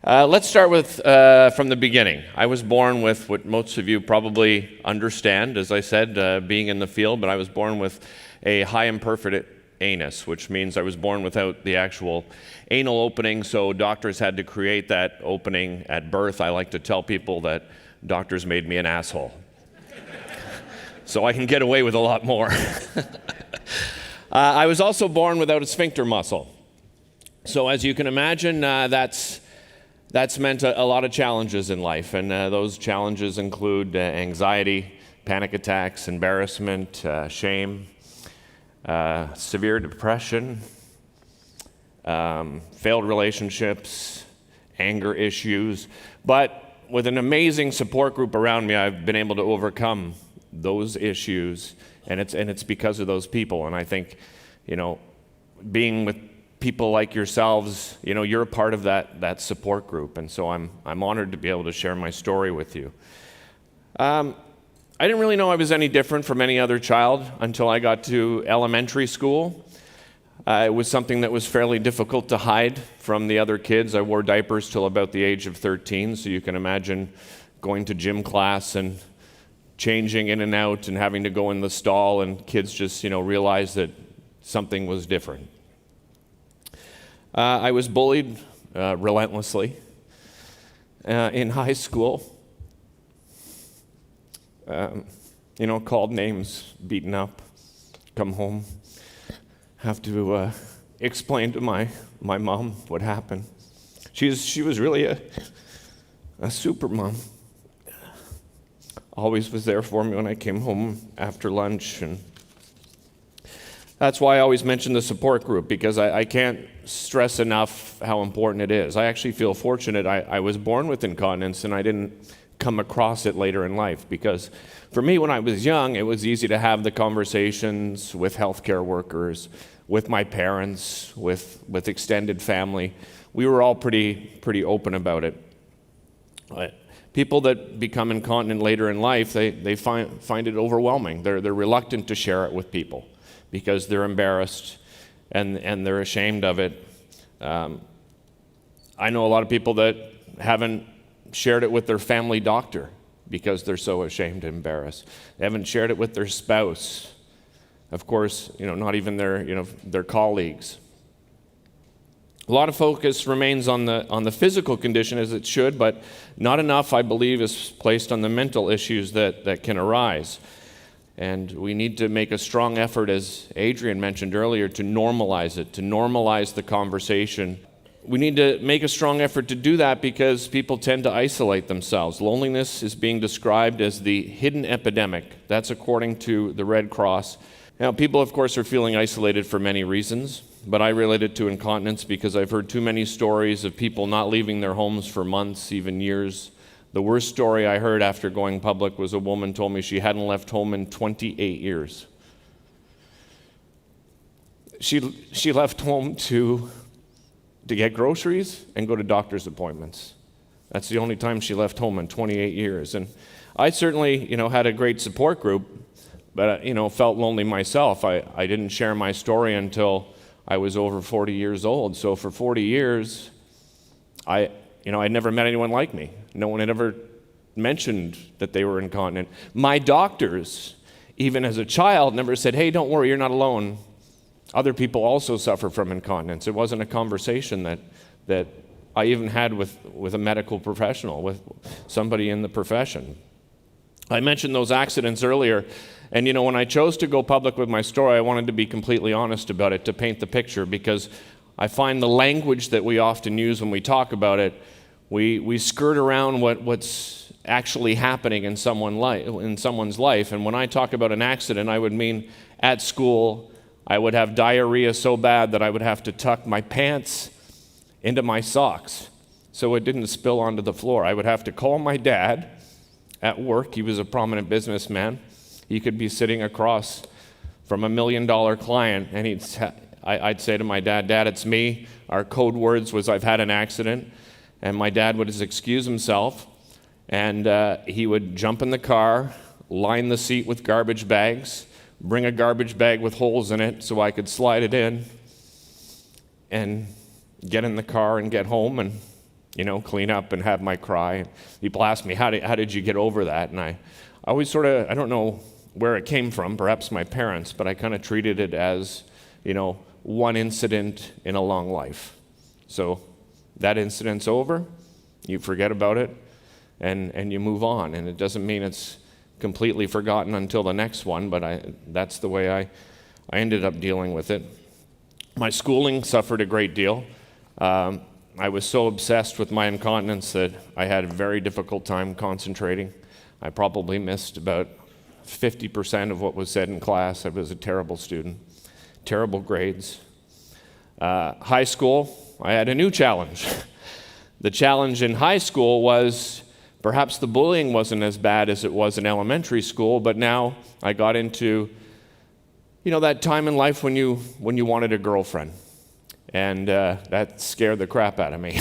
Let's start with from the beginning. I was born with what most of you probably understand, as I said, being in the field, but I was born with a high imperfect anus, which means I was born without the actual anal opening, so doctors had to create that opening at birth. I like to tell people that doctors made me an asshole. So I can get away with a lot more. I was also born without a sphincter muscle. So as you can imagine, that's meant a lot of challenges in life, and those challenges include anxiety, panic attacks, embarrassment, shame, severe depression, failed relationships, anger issues. But with an amazing support group around me, I've been able to overcome those issues, and it's because of those people. And I think, being with people like yourselves, you're a part of that support group, and so I'm honored to be able to share my story with you. I didn't really know I was any different from any other child until I got to elementary school. It was something that was fairly difficult to hide from the other kids. I wore diapers till about the age of 13, so you can imagine going to gym class and changing in and out and having to go in the stall, and kids just, realized that something was different. I was bullied relentlessly in high school. Called names, beaten up, come home, have to explain to my mom what happened. She was really a super mom. Always was there for me when I came home after lunch, and that's why I always mention the support group, because I can't stress enough how important it is. I actually feel fortunate I was born with incontinence and I didn't come across it later in life, because for me, when I was young, it was easy to have the conversations with healthcare workers, with my parents, with extended family. We were all pretty open about it. But people that become incontinent later in life, they find it overwhelming. They're reluctant to share it with people because they're embarrassed and they're ashamed of it. I know a lot of people that haven't shared it with their family doctor because they're so ashamed and embarrassed. They haven't shared it with their spouse. Of course, not even their colleagues. A lot of focus remains on the physical condition, as it should, but not enough, I believe, is placed on the mental issues that can arise. And we need to make a strong effort, as Adrian mentioned earlier, to normalize it, to normalize the conversation. We need to make a strong effort to do that because people tend to isolate themselves. Loneliness is being described as the hidden epidemic. That's according to the Red Cross. Now, people, of course, are feeling isolated for many reasons, but I relate it to incontinence because I've heard too many stories of people not leaving their homes for months, even years. The worst story I heard after going public was a woman told me she hadn't left home in 28 years. She left home to get groceries and go to doctor's appointments. That's the only time she left home in 28 years. And I certainly, had a great support group, but, felt lonely myself. I didn't share my story until I was over 40 years old. So for 40 years, I never met anyone like me. No one had ever mentioned that they were incontinent. My doctors, even as a child, never said, "Hey, don't worry, you're not alone. Other people also suffer from incontinence." It wasn't a conversation that I even had with a medical professional, with somebody in the profession. I mentioned those accidents earlier, and when I chose to go public with my story, I wanted to be completely honest about it, to paint the picture, because I find the language that we often use when we talk about it, we skirt around what's actually happening in someone's life. And when I talk about an accident, I would mean at school, I would have diarrhea so bad that I would have to tuck my pants into my socks so it didn't spill onto the floor. I would have to call my dad at work. He was a prominent businessman. He could be sitting across from $1 million client, and I'd say to my dad, "Dad, it's me." Our code words was, "I've had an accident." And my dad would just excuse himself, and he would jump in the car, line the seat with garbage bags, bring a garbage bag with holes in it so I could slide it in, and get in the car and get home. And clean up and have my cry. People ask me, how did you get over that? And I always sort of, I don't know where it came from, perhaps my parents, but I kind of treated it as, one incident in a long life. So that incident's over, you forget about it, and you move on. And it doesn't mean it's completely forgotten until the next one, but that's the way I ended up dealing with it. My schooling suffered a great deal. I was so obsessed with my incontinence that I had a very difficult time concentrating. I probably missed about 50% of what was said in class. I was a terrible student, terrible grades. High school, I had a new challenge. The challenge in high school was perhaps the bullying wasn't as bad as it was in elementary school, but now I got into, that time in life when you wanted a girlfriend. And that scared the crap out of me,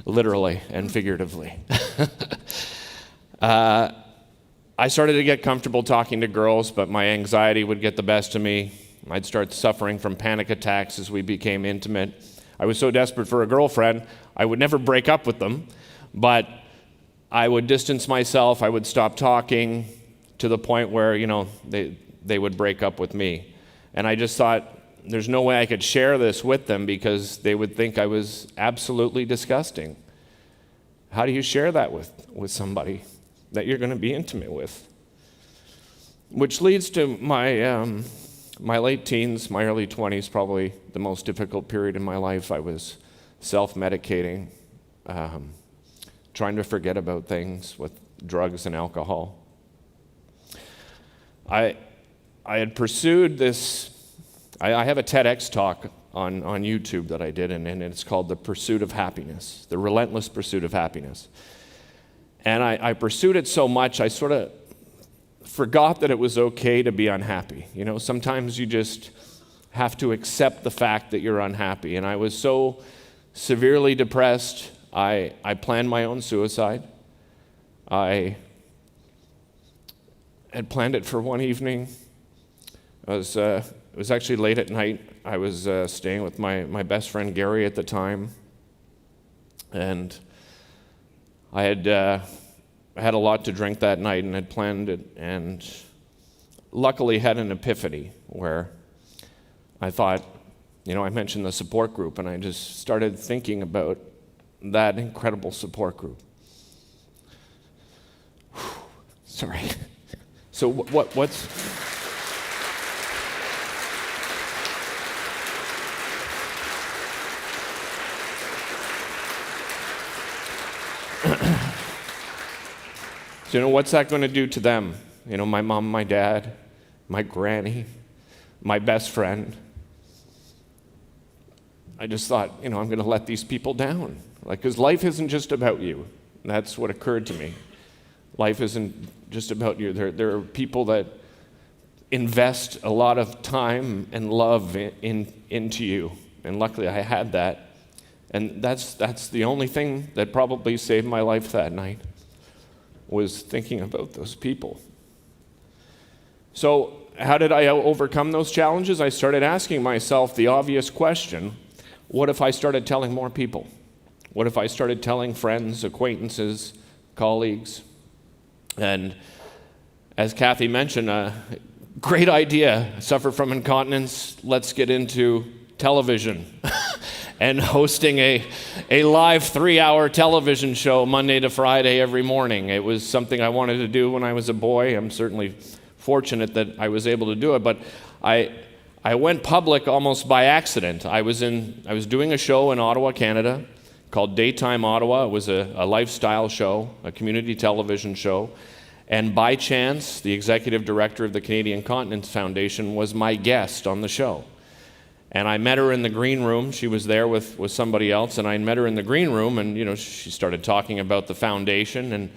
literally and figuratively. I started to get comfortable talking to girls, but my anxiety would get the best of me. I'd start suffering from panic attacks as we became intimate. I was so desperate for a girlfriend, I would never break up with them, but I would distance myself, I would stop talking to the point where, they would break up with me. And I just thought, there's no way I could share this with them because they would think I was absolutely disgusting. How do you share that with somebody that you're going to be intimate with? Which leads to my late teens, my early 20s, probably the most difficult period in my life. I was self-medicating, trying to forget about things with drugs and alcohol. I had pursued this. I have a TEDx talk on YouTube that I did, and it's called The Pursuit of Happiness, the relentless pursuit of happiness. And I pursued it so much, I sort of forgot that it was okay to be unhappy. Sometimes you just have to accept the fact that you're unhappy. And I was so severely depressed, I planned my own suicide. I had planned it for one evening. It was actually late at night. I was staying with my best friend Gary at the time, and I had a lot to drink that night and had planned it, and luckily had an epiphany where I thought, I mentioned the support group, and I just started thinking about that incredible support group. Sorry. So what's... So what's that going to do to them? My mom, my dad, my granny, my best friend. I just thought, I'm going to let these people down. Because life isn't just about you. That's what occurred to me. Life isn't just about you. There are people that invest a lot of time and love into you. And luckily I had that. And that's the only thing that probably saved my life that night, was thinking about those people. So how did I overcome those challenges? I started asking myself the obvious question, what if I started telling more people? What if I started telling friends, acquaintances, colleagues? And as Kathy mentioned, a great idea, suffer from incontinence, let's get into television. And hosting a live 3-hour television show Monday to Friday every morning. It was something I wanted to do when I was a boy. I'm certainly fortunate that I was able to do it, but I went public almost by accident. I was doing a show in Ottawa, Canada, called Daytime Ottawa. It was a lifestyle show, a community television show, and by chance, the executive director of the Canadian Continence Foundation was my guest on the show. And I met her in the green room. She was there with somebody else, and I met her in the green room, and she started talking about the foundation, and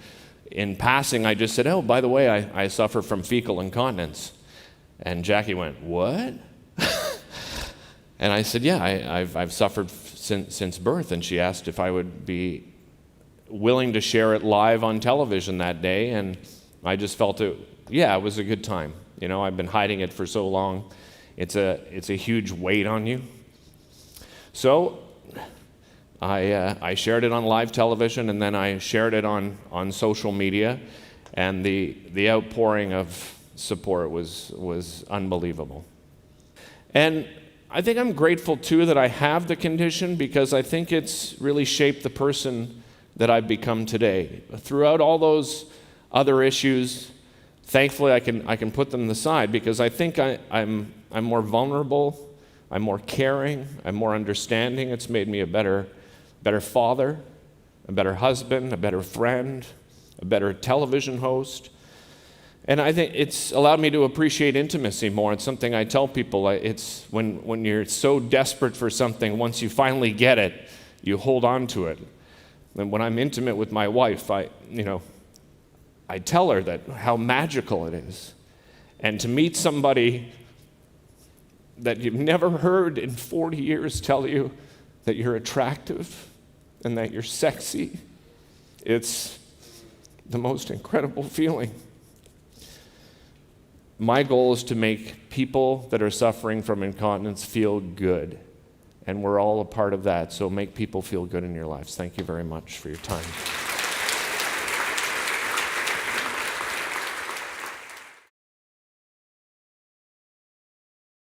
in passing I just said, oh, by the way, I suffer from fecal incontinence. And Jackie went, what? And I said, yeah, I've suffered since birth. And she asked if I would be willing to share it live on television that day, and I just felt it was a good time. I've been hiding it for so long. It's a huge weight on you. So I shared it on live television, and then I shared it on social media, and the outpouring of support was unbelievable. And I think I'm grateful too that I have the condition, because I think it's really shaped the person that I've become today. Throughout all those other issues, thankfully I can put them aside, because I think I'm more vulnerable, I'm more caring, I'm more understanding. It's made me a better father, a better husband, a better friend, a better television host. And I think it's allowed me to appreciate intimacy more. It's something I tell people. It's when you're so desperate for something, once you finally get it, you hold on to it. And when I'm intimate with my wife, I tell her that how magical it is. And to meet somebody that you've never heard in 40 years tell you that you're attractive and that you're sexy, it's the most incredible feeling. My goal is to make people that are suffering from incontinence feel good, and we're all a part of that. So make people feel good in your lives. Thank you very much for your time.